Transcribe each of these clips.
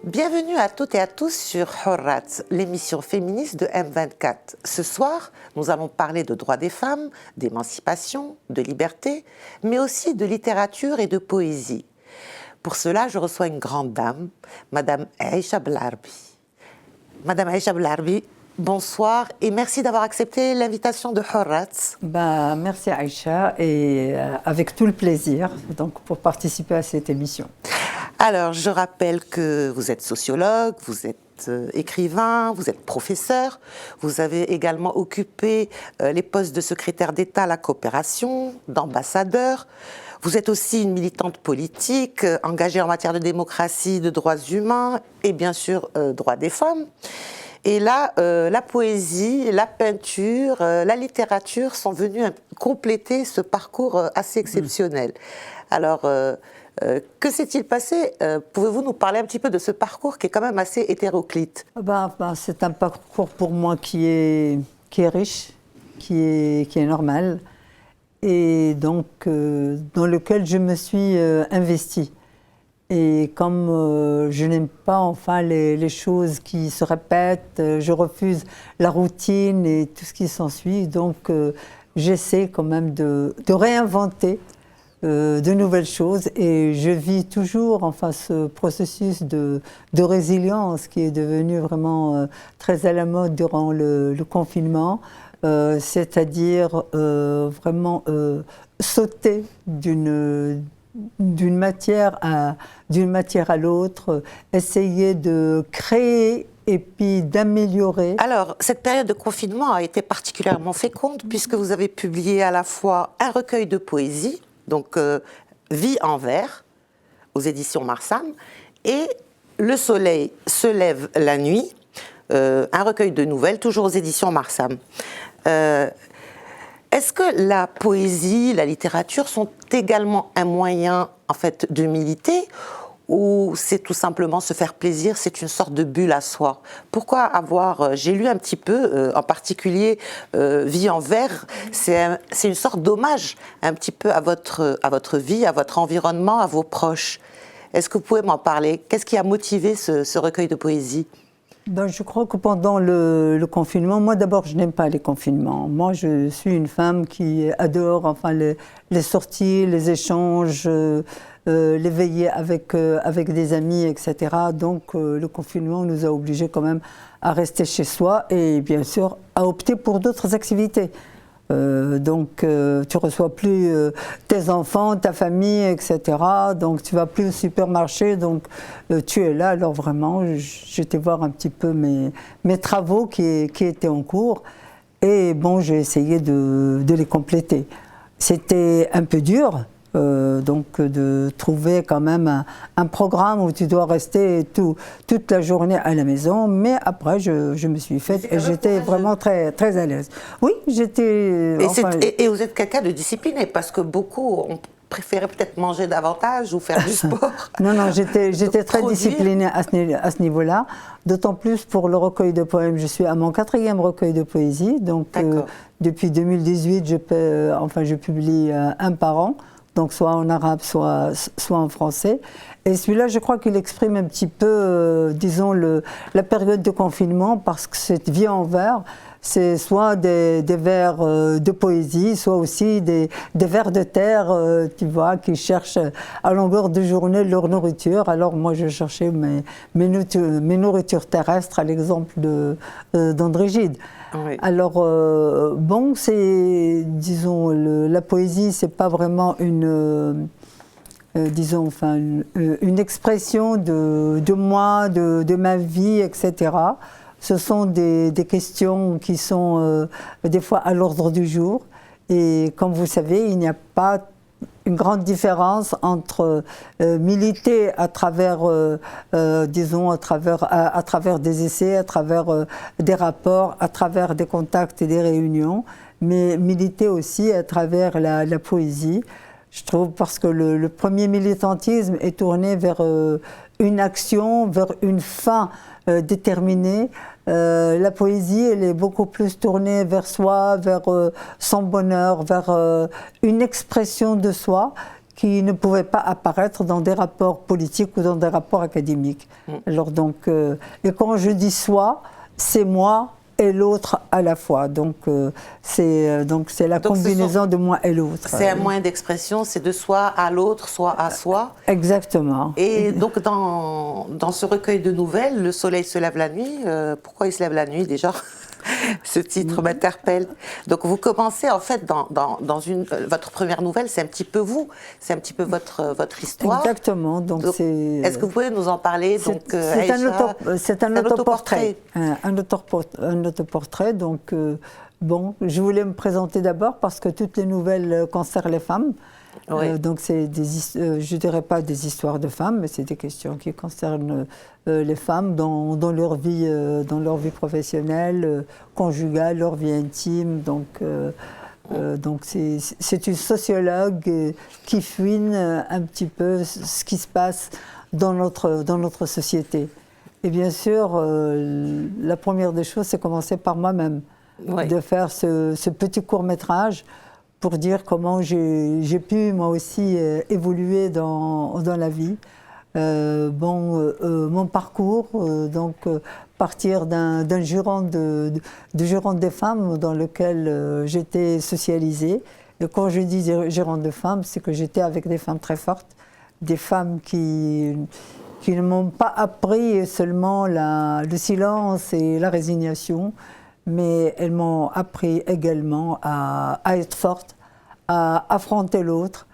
Bienvenue à toutes et à tous sur Hurrat, l'émission féministe de M24. Ce soir, nous allons parler de droits des femmes, d'émancipation, de liberté, mais aussi de littérature et de poésie. Pour cela, je reçois une grande dame, Madame Aïcha Blarbi. Madame Aïcha Blarbi, bonsoir et merci d'avoir accepté l'invitation de Hurrat. Merci Aïcha et avec tout le plaisir donc, pour participer à cette émission. Alors, je rappelle que vous êtes sociologue, vous êtes écrivain, vous êtes professeur, vous avez également occupé les postes de secrétaire d'État à la coopération, d'ambassadeur. Vous êtes aussi une militante politique, engagée en matière de démocratie, de droits humains et bien sûr droits des femmes. Et là, la poésie, la peinture, la littérature sont venues compléter ce parcours assez exceptionnel. Alors, que s'est-il passé? Pouvez-vous nous parler un petit peu de ce parcours qui est quand même assez hétéroclite? C'est un parcours pour moi qui est riche, qui est normal, et donc dans lequel je me suis investie. Et comme je n'aime pas les choses qui se répètent, je refuse la routine et tout ce qui s'ensuit, donc j'essaie quand même de réinventer de nouvelles choses et je vis toujours ce processus de résilience qui est devenu vraiment très à la mode durant le confinement, c'est-à-dire vraiment sauter d'une matière à l'autre, essayer de créer et puis d'améliorer. Alors, cette période de confinement a été particulièrement féconde puisque vous avez publié à la fois un recueil de poésie, donc Vie en vers, aux éditions Marsam, et Le soleil se lève la nuit, un recueil de nouvelles, toujours aux éditions Marsam. Est-ce que la poésie, la littérature sont également un moyen en fait de militer ou c'est tout simplement se faire plaisir, c'est une sorte de bulle à soi? Pourquoi avoir, j'ai lu un petit peu, en particulier Vie en vers, c'est une sorte d'hommage un petit peu à votre vie, à votre environnement, à vos proches. Est-ce que vous pouvez m'en parler? Qu'est-ce qui a motivé ce recueil de poésie? Je crois que pendant le confinement, moi d'abord je n'aime pas les confinements. Moi je suis une femme qui adore les sorties, les échanges, les veillées avec des amis, etc. Donc le confinement nous a obligés quand même à rester chez soi et bien sûr à opter pour d'autres activités. Tu reçois plus tes enfants, ta famille, etc. Donc tu vas plus au supermarché, donc tu es là. Alors vraiment, j'étais voir un petit peu mes travaux qui étaient en cours et bon, j'ai essayé de les compléter. C'était un peu dur. De trouver quand même un programme où tu dois rester toute la journée à la maison, mais après je me suis faite et j'étais vraiment très, très à l'aise. Oui, j'étais... Et vous êtes quelqu'un de discipliné, parce que beaucoup ont préféré peut-être manger davantage ou faire du sport. Non, j'étais très disciplinée à ce niveau-là, d'autant plus pour le recueil de poèmes. Je suis à mon 4e recueil de poésie, donc depuis 2018, je publie un par an. Donc soit en arabe, soit en français. Et celui-là, je crois qu'il exprime un petit peu, disons, la période de confinement, parce que cette vie en vers, c'est soit des vers de poésie, soit aussi des vers de terre, tu vois, qui cherchent à longueur de journée leur nourriture. Alors moi, je cherchais mes nourritures terrestres, à l'exemple d'André Gide. Oui. Alors, disons, la poésie, c'est pas vraiment une expression de moi, de ma vie, etc. Ce sont des questions qui sont des fois à l'ordre du jour. Et comme vous savez, il n'y a pas une grande différence entre militer à travers, à travers des essais, à travers des rapports, à travers des contacts et des réunions, mais militer aussi à travers la poésie. Je trouve parce que le premier militantisme est tourné vers une action, vers une fin déterminée. La poésie, elle est beaucoup plus tournée vers soi, vers son bonheur, vers une expression de soi qui ne pouvaient pas apparaître dans des rapports politiques ou dans des rapports académiques. Alors donc, et quand je dis soi, c'est moi et l'autre à la fois. Donc c'est la combinaison de moi et l'autre. C'est un moyen d'expression, c'est de soi à l'autre, soi à soi. Exactement. Et donc dans ce recueil de nouvelles, Le soleil se lève la nuit, pourquoi il se lève la nuit déjà? Ce titre m'interpelle. Donc vous commencez en fait votre première nouvelle, c'est un petit peu vous, c'est un petit peu votre histoire. Exactement. Donc est-ce que vous pouvez nous en parler? C'est un autoportrait. Un autoportrait. Donc bon, je voulais me présenter d'abord parce que toutes les nouvelles concernent les femmes. Oui. Donc c'est je dirais pas des histoires de femmes, mais c'est des questions qui concernent les femmes dans leur vie professionnelle, conjugale, leur vie intime. Donc c'est une sociologue qui fouine un petit peu ce qui se passe dans notre société. Et bien sûr, la première des choses, c'est commencer par moi-même, de faire ce petit court-métrage pour dire comment j'ai pu moi aussi évoluer dans la vie. Mon parcours, partir d'un juron des femmes dans lequel j'étais socialisée. Et quand je dis juron de femmes, c'est que j'étais avec des femmes très fortes, des femmes qui ne m'ont pas appris seulement le silence et la résignation, mais elles m'ont appris également à être forte, à affronter l'autre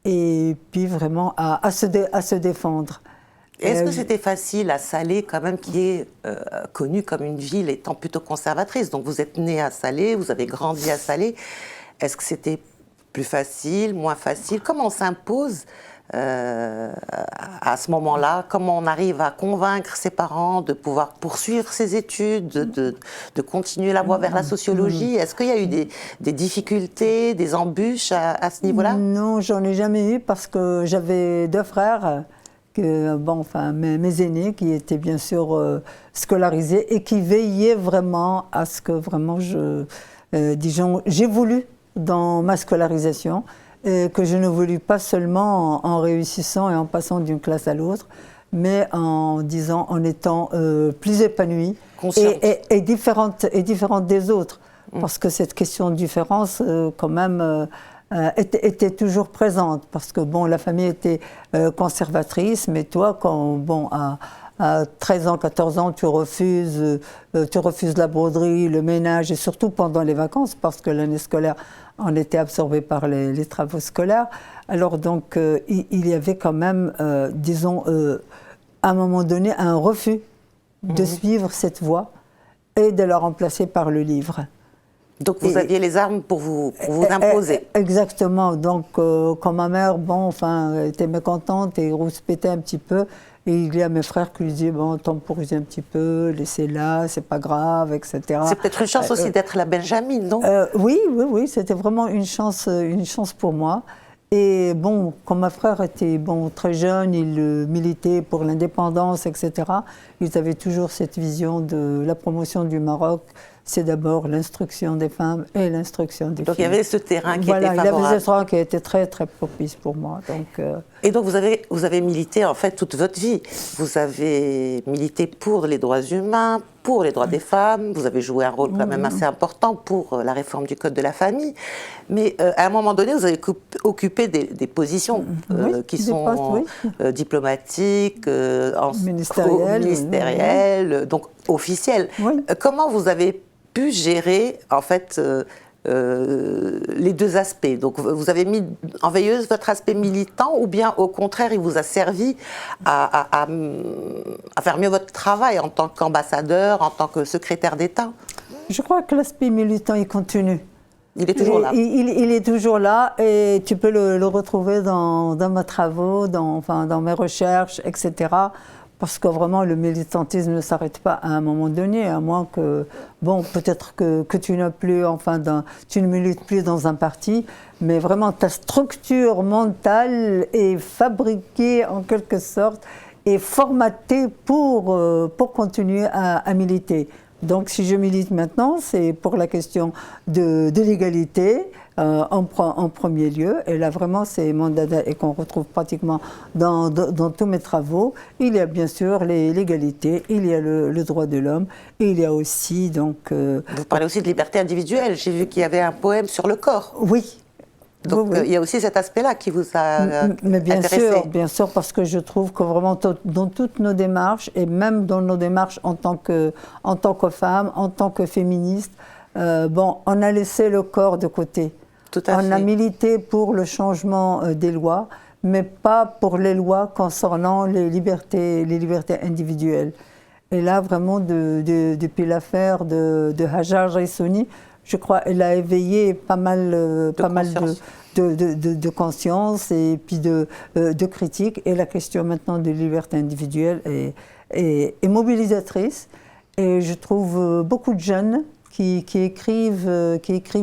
et puis vraiment à se défendre. Est-ce que c'était facile à Salé, quand même, qui est connue comme une ville étant plutôt conservatrice? Donc vous êtes né à Salé, vous avez grandi à Salé. Est-ce que c'était plus facile, moins facile? Comment on s'impose à ce moment-là? Comment on arrive à convaincre ses parents de pouvoir poursuivre ses études, de continuer la voie vers la sociologie? Est-ce qu'il y a eu des difficultés, des embûches à ce niveau-là? Non, j'en ai jamais eu parce que j'avais deux frères, mes aînés, qui étaient bien sûr scolarisés et qui veillaient vraiment à ce que vraiment j'évolue dans ma scolarisation. Que je ne voulus pas seulement en réussissant et en passant d'une classe à l'autre, mais en étant plus épanouie et différente des autres. Parce que cette question de différence, quand même, était toujours présente. Parce que, la famille était conservatrice, mais toi, à 13 ans, 14 ans, tu refuses la broderie, le ménage, et surtout pendant les vacances, parce que l'année scolaire, on était absorbé par les travaux scolaires. Alors donc, il y avait quand même, à un moment donné, un refus de suivre cette voie et de la remplacer par le livre. Donc vous aviez les armes pour vous imposer. Exactement. Donc quand ma mère, était mécontente et rouspétait un petit peu, et il y a mes frères qui lui disaient, temporisez un petit peu, laissez-la, c'est pas grave, etc. C'est peut-être une chance aussi d'être la Benjamin, non? Oui, c'était vraiment une chance pour moi. Et quand ma frère était très jeune, il militait pour l'indépendance, etc. Ils avaient toujours cette vision de la promotion du Maroc. C'est d'abord l'instruction des femmes et l'instruction des filles. Donc il y avait ce terrain qui était favorable. Il y avait ce terrain qui était très très propice pour moi. Et donc vous avez milité en fait toute votre vie. Vous avez milité pour les droits humains, pour les droits des femmes. Vous avez joué un rôle quand même assez important pour la réforme du code de la famille. Mais à un moment donné, vous avez occupé des positions qui sont diplomatiques, ministérielles, donc officielles. Oui. Comment vous avez pu gérer en fait les deux aspects? Donc vous avez mis en veilleuse votre aspect militant, ou bien au contraire il vous a servi à faire mieux votre travail en tant qu'ambassadeur, en tant que secrétaire d'État? Je crois que l'aspect militant il continue. Il est toujours là. Il est toujours là, et tu peux le retrouver dans mes travaux, dans mes recherches, etc. Parce que vraiment, le militantisme ne s'arrête pas à un moment donné, à moins que, peut-être que tu n'as plus, tu ne milites plus dans un parti, mais vraiment ta structure mentale est fabriquée en quelque sorte et formatée pour continuer à militer. Donc si je milite maintenant, c'est pour la question de l'égalité en premier lieu. Et là vraiment c'est mon dada et qu'on retrouve pratiquement dans tous mes travaux. Il y a bien sûr l'égalité, il y a le droit de l'homme, et il y a aussi donc... Vous parlez aussi de liberté individuelle. J'ai vu qu'il y avait un poème sur le corps. Oui. Donc oui. Il y a aussi cet aspect-là qui vous a Mais intéressé. Bien sûr, parce que je trouve que vraiment dans toutes nos démarches, et même dans nos démarches en tant que femme, en tant que féministe, bon, on a laissé le corps de côté. Tout à fait. On a milité pour le changement des lois, mais pas pour les lois concernant les libertés individuelles. Et là, vraiment, depuis l'affaire de Hajar Reissoni, je crois qu'elle a éveillé pas mal de conscience et puis de critique. Et la question maintenant de liberté individuelle est mobilisatrice. Et je trouve beaucoup de jeunes qui écrivent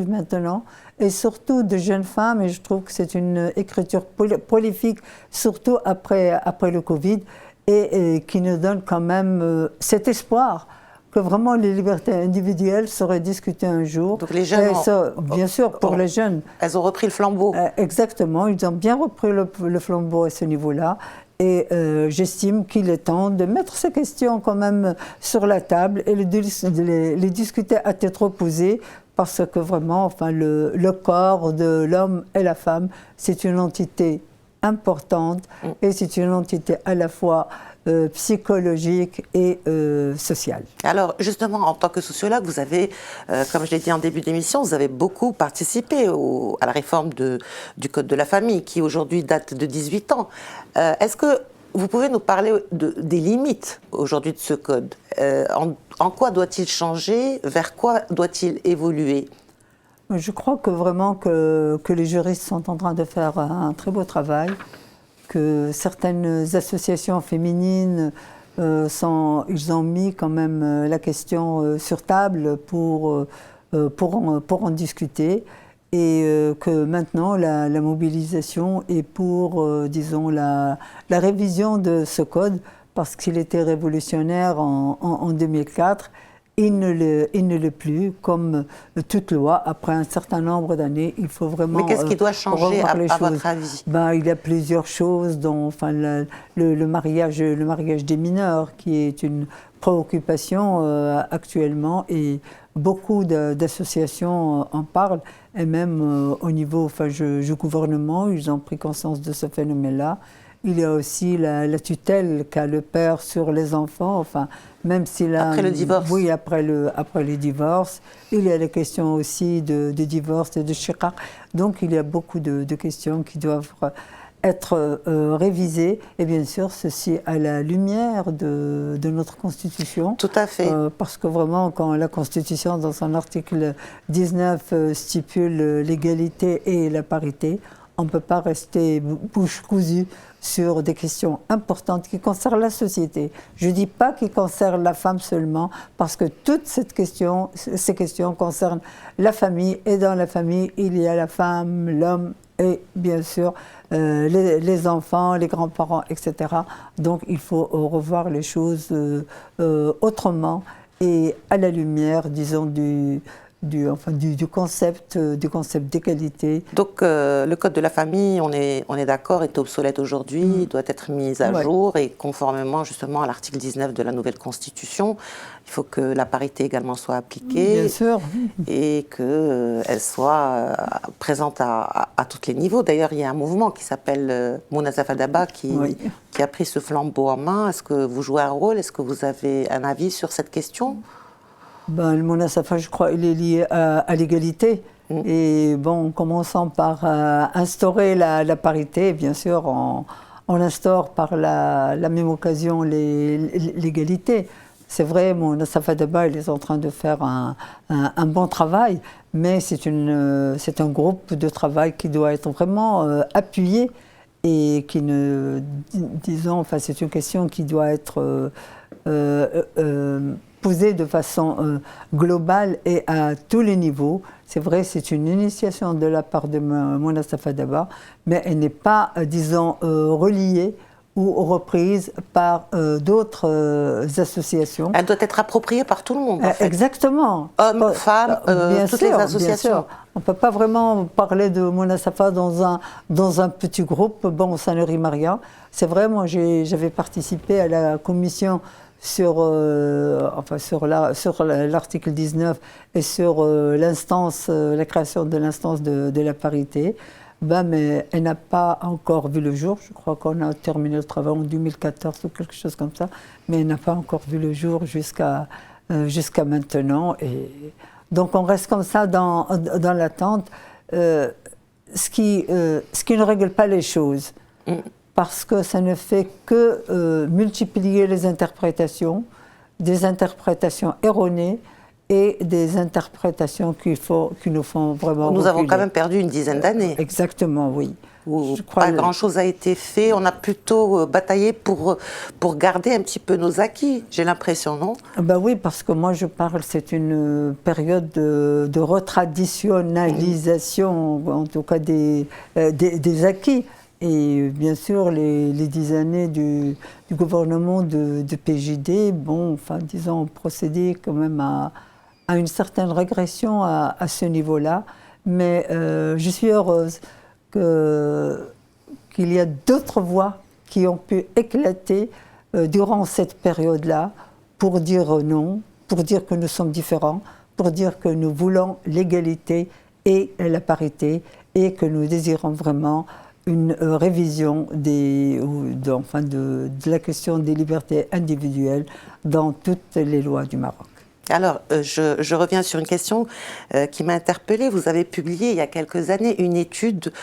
maintenant, et surtout de jeunes femmes. Et je trouve que c'est une écriture prolifique, surtout après le Covid, et qui nous donne quand même cet espoir que vraiment les libertés individuelles seraient discutées un jour. Donc les jeunes, bien sûr, pour les jeunes. Elles ont repris le flambeau. Exactement, ils ont bien repris le flambeau à ce niveau-là. Et j'estime qu'il est temps de mettre ces questions quand même sur la table et les discuter à tête reposée, parce que vraiment, enfin, le corps de l'homme et la femme, c'est une entité importante et c'est une entité à la fois psychologique et sociale. Alors justement, en tant que sociologue, vous avez, comme je l'ai dit en début d'émission, vous avez beaucoup participé à la réforme du Code de la famille, qui aujourd'hui date de 18 ans. Est-ce que vous pouvez nous parler des limites aujourd'hui de ce Code? En quoi doit-il changer? Vers quoi doit-il évoluer? Je crois que vraiment que les juristes sont en train de faire un très beau travail, que certaines associations féminines, ils ont mis quand même la question sur table pour en discuter, et que maintenant la mobilisation est pour, disons, la révision de ce code, parce qu'il était révolutionnaire en 2004. Il ne l'est plus, comme toute loi. Après un certain nombre d'années, il faut vraiment. Mais qu'est-ce qui doit changer à votre avis? Il y a plusieurs choses, dont enfin, le mariage des mineurs, qui est une préoccupation actuellement, et beaucoup d'associations en parlent, et même au niveau du gouvernement, ils ont pris conscience de ce phénomène-là. Il y a aussi la tutelle qu'a le père sur les enfants, enfin, même s'il a... Après le divorce. Oui, après les divorces. Il y a les questions aussi de divorce et de shiqaq. Donc il y a beaucoup de questions qui doivent être révisées. Et bien sûr, ceci à la lumière de notre Constitution. Tout à fait. Parce que vraiment, quand la Constitution, dans son article 19, stipule l'égalité et la parité, on ne peut pas rester bouche cousue sur des questions importantes qui concernent la société. Je ne dis pas qui concernent la femme seulement, parce que toutes ces questions concernent la famille, et dans la famille, il y a la femme, l'homme et bien sûr les enfants, les grands-parents, etc. Donc il faut revoir les choses autrement, et à la lumière, disons, du concept d'égalité. Donc le Code de la famille, on est d'accord, est obsolète aujourd'hui, doit être mis à jour, et conformément justement à l'article 19 de la nouvelle Constitution, il faut que la parité également soit appliquée. Bien sûr. Et qu'elle soit présente à tous les niveaux. D'ailleurs, il y a un mouvement qui s'appelle Mouna Safa Daba qui a pris ce flambeau en main. Est-ce que vous jouez un rôle? Est-ce que vous avez un avis sur cette question? Le Mouna Safa, je crois, il est lié à l'égalité. Et bon, commençons par instaurer la parité, bien sûr, on instaure par la même occasion l'égalité. C'est vrai, Mouna Safa Daba, il est en train de faire un bon travail, mais c'est un groupe de travail qui doit être vraiment appuyé, et qui c'est une question qui doit être posée de façon globale et à tous les niveaux. C'est vrai, c'est une initiation de la part de Mouna Safa Daba, mais elle n'est pas, disons, reliée ou reprise par d'autres associations. Elle doit être appropriée par tout le monde, en fait. Exactement. Hommes, femmes, bien toutes sûr, les associations. Bien sûr. On ne peut pas vraiment parler de Mona Safa dans un petit groupe. Bon, ça ne rime à rien. C'est vrai, moi, j'avais participé à la commission sur l'article 19 et sur l'instance, la création de l'instance de la parité. Mais elle n'a pas encore vu le jour. Je crois qu'on a terminé le travail en 2014 ou quelque chose comme ça, mais elle n'a pas encore vu le jour jusqu'à maintenant. Et donc on reste comme ça dans l'attente, ce qui ne règle pas les choses, parce que ça ne fait que multiplier les interprétations, des interprétations erronées, et des interprétations qui nous font vraiment Nous reculer. avons quand même perdu une dizaine d'années. Exactement, oui. Où pas grand-chose a été fait. On a plutôt bataillé pour garder un petit peu nos acquis, j'ai l'impression, non? Ben oui, parce que moi je parle, c'est une période de retraditionnalisation, en tout cas des acquis. Et bien sûr, les 10 années du gouvernement de PJD, bon, enfin, disons, ont procédé quand même à une certaine régression à ce niveau-là. Mais je suis heureuse qu'il y a d'autres voix qui ont pu éclater durant cette période-là pour dire non, pour dire que nous sommes différents, pour dire que nous voulons l'égalité et la parité et que nous désirons vraiment une révision de la question des libertés individuelles dans toutes les lois du Maroc. Alors, je reviens sur une question qui m'a interpellée. Vous avez publié il y a quelques années une étude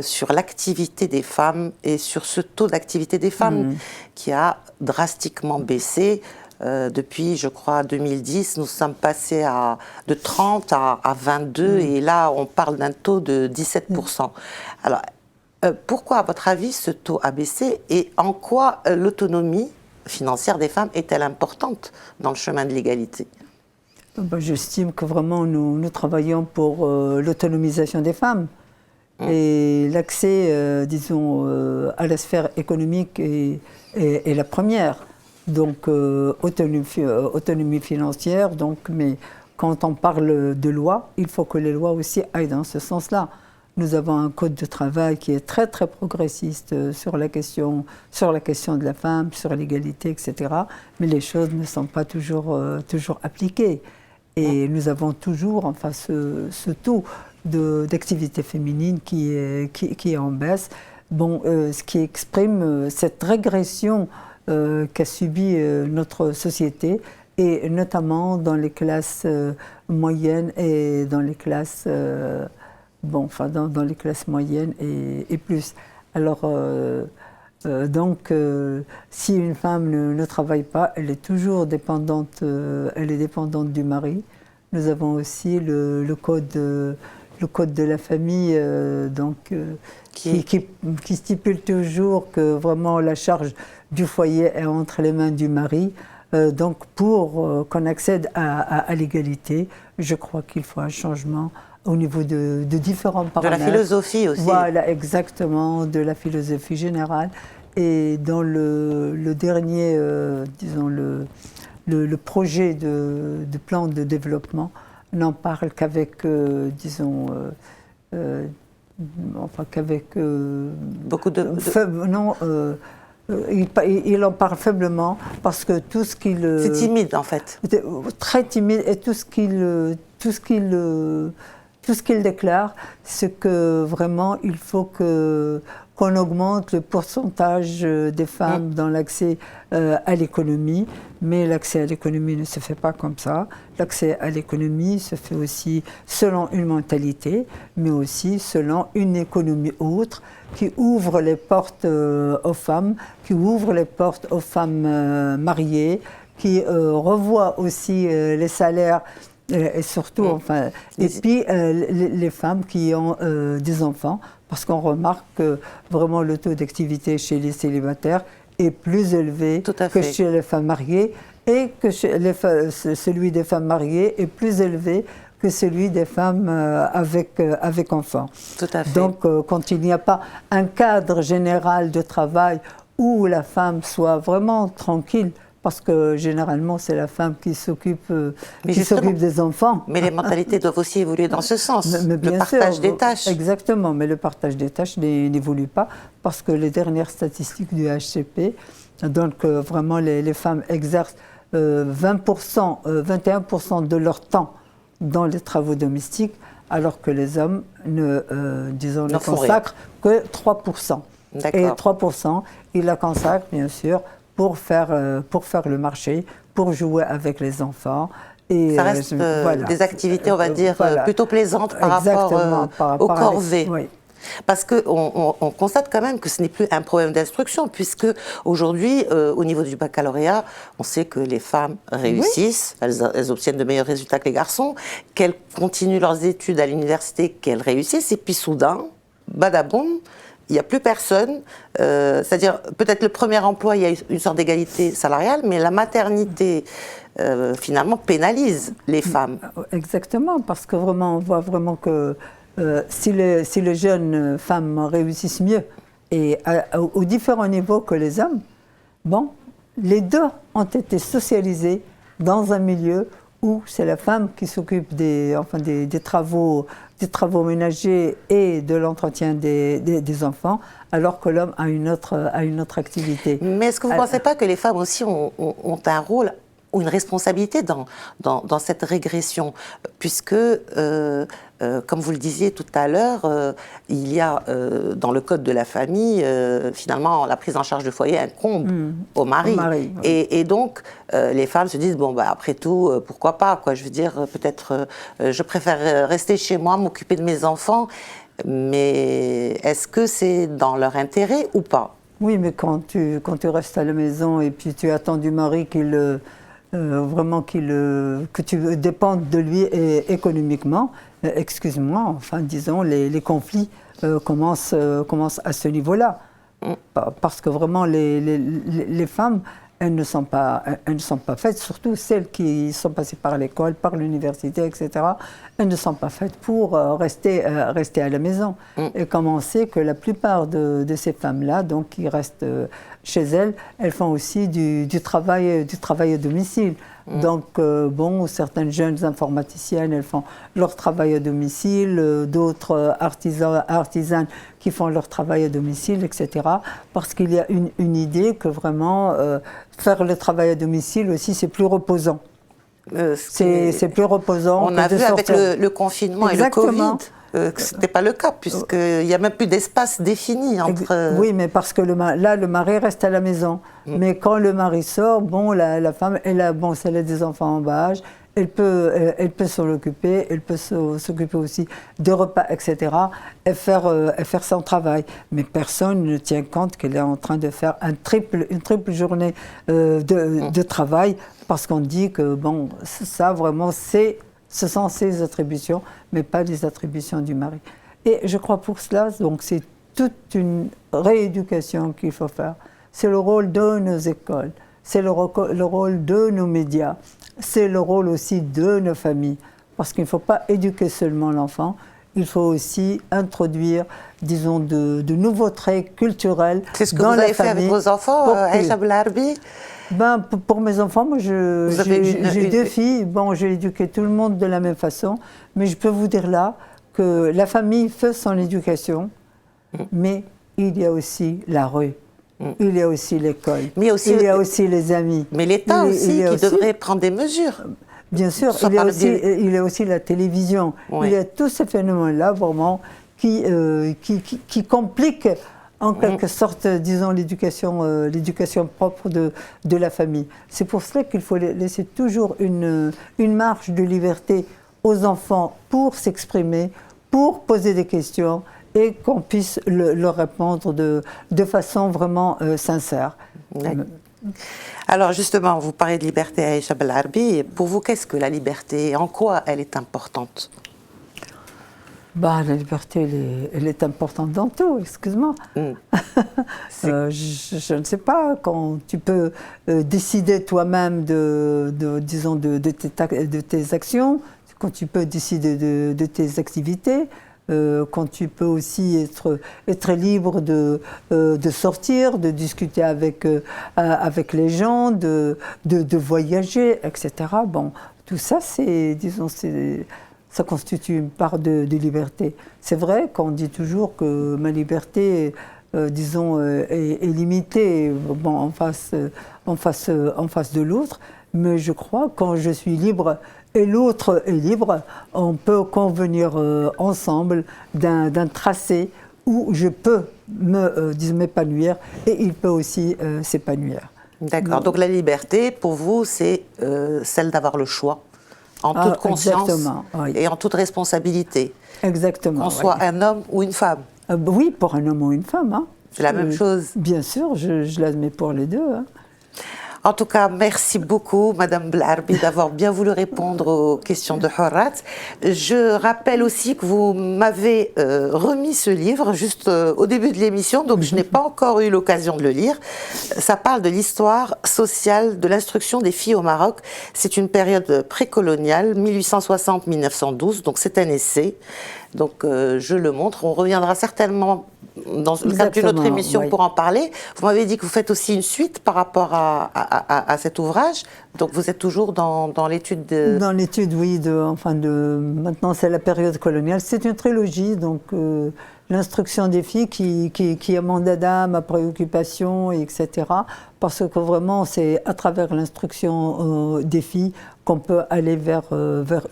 sur l'activité des femmes et sur ce taux d'activité des femmes qui a drastiquement baissé. Depuis, je crois, 2010, nous sommes passés de 30 à 22 et là, on parle d'un taux de 17%. Alors, pourquoi, à votre avis, ce taux a baissé et en quoi l'autonomie financière des femmes est-elle importante dans le chemin de l'égalité? J'estime que vraiment nous travaillons pour l'autonomisation des femmes et l'accès, disons, à la sphère économique est la première. Donc, autonomie financière, donc, mais quand on parle de loi, il faut que les lois aussi aillent dans ce sens-là. Nous avons un code de travail qui est très très progressiste sur la question de la femme, sur l'égalité, etc. Mais les choses ne sont pas toujours appliquées. Et nous avons toujours enfin, ce taux d'activité féminine qui est en baisse. Bon, ce qui exprime cette régression qu'a subie notre société, et notamment dans les classes moyennes et dans les classes... dans les classes moyennes et plus. Alors, si une femme ne travaille pas, elle est toujours dépendante, elle est dépendante du mari. Nous avons aussi le code de la famille, qui stipule toujours que vraiment la charge du foyer est entre les mains du mari. Donc, pour qu'on accède à l'égalité, je crois qu'il faut un changement au niveau de différents paramètres. De la philosophie aussi. Voilà, exactement, de la philosophie générale. Et dans le dernier, disons, le projet de plan de développement, n'en parle qu'avec, disons, qu'avec... beaucoup de... il en parle faiblement parce que tout ce qu'il... C'est timide en fait. Très timide, et tout ce qu'il déclare, c'est que vraiment il faut qu'on augmente le pourcentage des femmes dans l'accès à l'économie. Mais l'accès à l'économie ne se fait pas comme ça. L'accès à l'économie se fait aussi selon une mentalité, mais aussi selon une économie autre qui ouvre les portes aux femmes, qui ouvre les portes aux femmes mariées, qui revoit aussi les salaires et surtout, et puis les femmes qui ont des enfants, parce qu'on remarque que vraiment le taux d'activité chez les célibataires est plus élevé que chez les femmes mariées, et que celui des femmes mariées est plus élevé que celui des femmes avec enfants. Tout à fait. Donc, quand il n'y a pas un cadre général de travail où la femme soit vraiment tranquille, parce que généralement c'est la femme qui s'occupe des enfants. Mais les mentalités doivent aussi évoluer dans ce sens, Mais le partage sûr, des tâches. Exactement, mais le partage des tâches n'évolue pas, parce que les dernières statistiques du HCP donnent que vraiment les femmes exercent 20%, 21% de leur temps dans les travaux domestiques, alors que les hommes ne consacrent que 3%. Et 3%, ils la consacrent bien sûr pour faire le marché, pour jouer avec les enfants. Et ça reste des activités, on va dire, plutôt plaisantes par rapport aux corvées. Oui. Parce qu'on constate quand même que ce n'est plus un problème d'instruction, puisque aujourd'hui, au niveau du baccalauréat, on sait que les femmes réussissent, oui. elles obtiennent de meilleurs résultats que les garçons, qu'elles continuent leurs études à l'université, qu'elles réussissent, et puis soudain, badaboum, il n'y a plus personne, c'est-à-dire peut-être le premier emploi, il y a une sorte d'égalité salariale, mais la maternité finalement pénalise les femmes. Exactement, parce que vraiment, on voit vraiment que si les jeunes femmes réussissent mieux et aux différents niveaux que les hommes, bon, les deux ont été socialisés dans un milieu où c'est la femme qui s'occupe des travaux ménagers et de l'entretien des enfants, alors que l'homme a une autre activité. Mais est-ce que vous ne pensez pas que les femmes aussi ont un rôle ou une responsabilité dans cette régression, puisque, comme vous le disiez tout à l'heure, il y a dans le code de la famille, finalement, la prise en charge du foyer incombe au mari. Oui. Et donc, les femmes se disent, bon, bah, après tout, pourquoi pas, quoi. Je veux dire, peut-être, je préfère rester chez moi, m'occuper de mes enfants, mais est-ce que c'est dans leur intérêt ou pas? Oui, mais quand tu restes à la maison et puis tu attends du mari que tu dépendes de lui économiquement, excuse-moi, enfin disons, les conflits commencent à ce niveau-là. Parce que vraiment, les femmes, elles ne sont pas faites, surtout celles qui sont passées par l'école, par l'université, etc. Elles ne sont pas faites pour rester à la maison. Et comme on sait que la plupart de ces femmes-là, donc qui restent chez elles font aussi du travail à domicile. Donc, bon, certaines jeunes informaticiennes, elles font leur travail à domicile, d'autres artisanes qui font leur travail à domicile, etc. Parce qu'il y a une idée que vraiment, faire le travail à domicile aussi, c'est plus reposant. C'est plus reposant. On a vu avec le confinement. Exactement. Et le Covid que ce n'était pas le cas, puisqu'il n'y a même plus d'espace défini entre... Oui, mais parce que le mari reste à la maison. Mais quand le mari sort, bon, la femme, si elle a des enfants en bas âge, elle peut s'en occuper, elle peut s'occuper aussi de repas, etc., et faire son travail. Mais personne ne tient compte qu'elle est en train de faire une triple journée de travail, parce qu'on dit que, bon, ça vraiment, ce sont ses attributions, mais pas les attributions du mari. Et je crois pour cela, donc c'est toute une rééducation qu'il faut faire. C'est le rôle de nos écoles, c'est le rôle de nos médias, c'est le rôle aussi de nos familles. Parce qu'il ne faut pas éduquer seulement l'enfant, il faut aussi introduire, disons, de nouveaux traits culturels. C'est ce que vous avez fait avec vos enfants, Aïcha Boularbi? Pour mes enfants, moi, j'ai deux filles. Bon, j'ai éduqué tout le monde de la même façon, mais je peux vous dire là que la famille fait son éducation, mais il y a aussi la rue, il y a aussi l'école, il y a aussi les amis. Mais l'État aussi qui devrait prendre des mesures. Bien sûr, il y a aussi la télévision. Oui. Il y a tous ces phénomènes-là, vraiment, qui compliquent en quelque sorte, disons, l'éducation propre de la famille. C'est pour cela qu'il faut laisser toujours une marge de liberté aux enfants pour s'exprimer, pour poser des questions et qu'on puisse leur répondre de façon vraiment sincère. Alors justement, vous parlez de liberté, Aïcha Boularbi. Pour vous, qu'est-ce que la liberté? En quoi elle est importante? La liberté, elle est importante dans tout, excuse-moi. Je ne sais pas, quand tu peux décider toi-même de tes actions, quand tu peux décider de tes activités, quand tu peux aussi être libre de sortir, de discuter avec les gens, de voyager, etc. Bon, tout ça, ça constitue une part de liberté. C'est vrai qu'on dit toujours que ma liberté, est limitée, bon, en face de l'autre, mais je crois que quand je suis libre et l'autre est libre, on peut convenir ensemble d'un tracé où je peux m'épanouir et il peut aussi s'épanouir. D'accord. Donc la liberté, pour vous, c'est celle d'avoir le choix, en toute conscience oui. et en toute responsabilité. Exactement. Qu'on soit un homme ou une femme. Oui, pour un homme ou une femme. Hein. C'est la même chose. Bien sûr, je l'admets pour les deux. Hein. En tout cas, merci beaucoup, Madame Blarbi, d'avoir bien voulu répondre aux questions de Horat. Je rappelle aussi que vous m'avez remis ce livre juste au début de l'émission, donc je n'ai pas encore eu l'occasion de le lire. Ça parle de l'histoire sociale de l'instruction des filles au Maroc. C'est une période précoloniale, 1860-1912, donc c'est un essai. Donc je le montre. On reviendra certainement dans le cadre d'une autre émission pour en parler. Vous m'avez dit que vous faites aussi une suite par rapport à cet ouvrage. Donc vous êtes toujours dans l'étude de... Dans l'étude, oui. Maintenant, c'est la période coloniale. C'est une trilogie, donc l'instruction des filles qui est mon dada, ma préoccupation, etc. Parce que vraiment, c'est à travers l'instruction des filles qu'on peut aller vers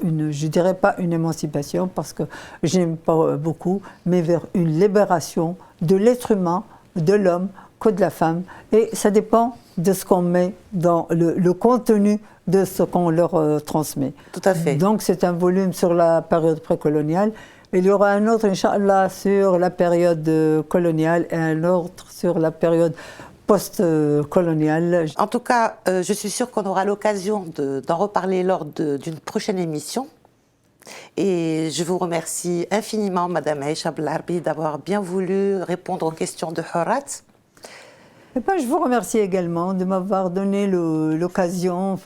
une, je dirais pas une émancipation, parce que j'aime pas beaucoup, mais vers une libération de l'être humain, de l'homme, que de la femme. Et ça dépend de ce qu'on met dans le contenu de ce qu'on leur transmet. Tout à fait. Donc c'est un volume sur la période précoloniale. Il y aura un autre, Inch'Allah, sur la période coloniale et un autre sur la période post-coloniale. En tout cas, je suis sûre qu'on aura l'occasion d'en reparler lors d'une prochaine émission. Et je vous remercie infiniment, Madame Aïcha Blarbi, d'avoir bien voulu répondre aux questions de Horat. Et ben, je vous remercie également de m'avoir donné l'occasion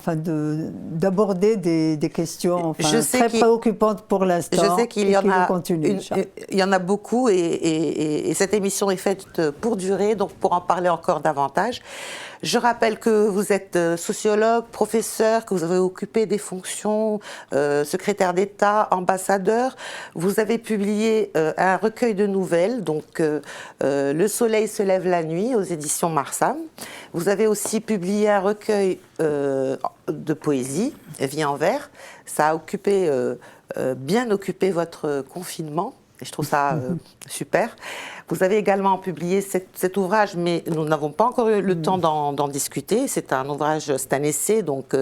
d'aborder des questions très préoccupantes pour l'instant. Je sais qu'il y en a beaucoup et cette émission est faite pour durer, donc pour en parler encore davantage. Je rappelle que vous êtes sociologue, professeur, que vous avez occupé des fonctions, secrétaire d'État, ambassadeur. Vous avez publié un recueil de nouvelles, donc Le soleil se lève la nuit, aux éditions Marsam. Vous avez aussi publié un recueil de poésie, Vie en vers. Ça a bien occupé votre confinement. Et je trouve ça super. Vous avez également publié cet ouvrage, mais nous n'avons pas encore eu le temps d'en discuter. C'est un ouvrage, c'est un essai, donc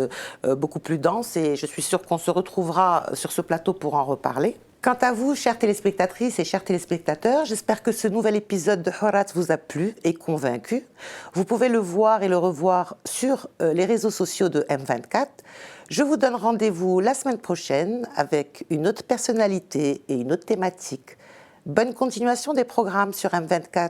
beaucoup plus dense, et je suis sûre qu'on se retrouvera sur ce plateau pour en reparler. Quant à vous, chères téléspectatrices et chers téléspectateurs, j'espère que ce nouvel épisode de Horat vous a plu et convaincu. Vous pouvez le voir et le revoir sur les réseaux sociaux de M24. Je vous donne rendez-vous la semaine prochaine avec une autre personnalité et une autre thématique. Bonne continuation des programmes sur M24.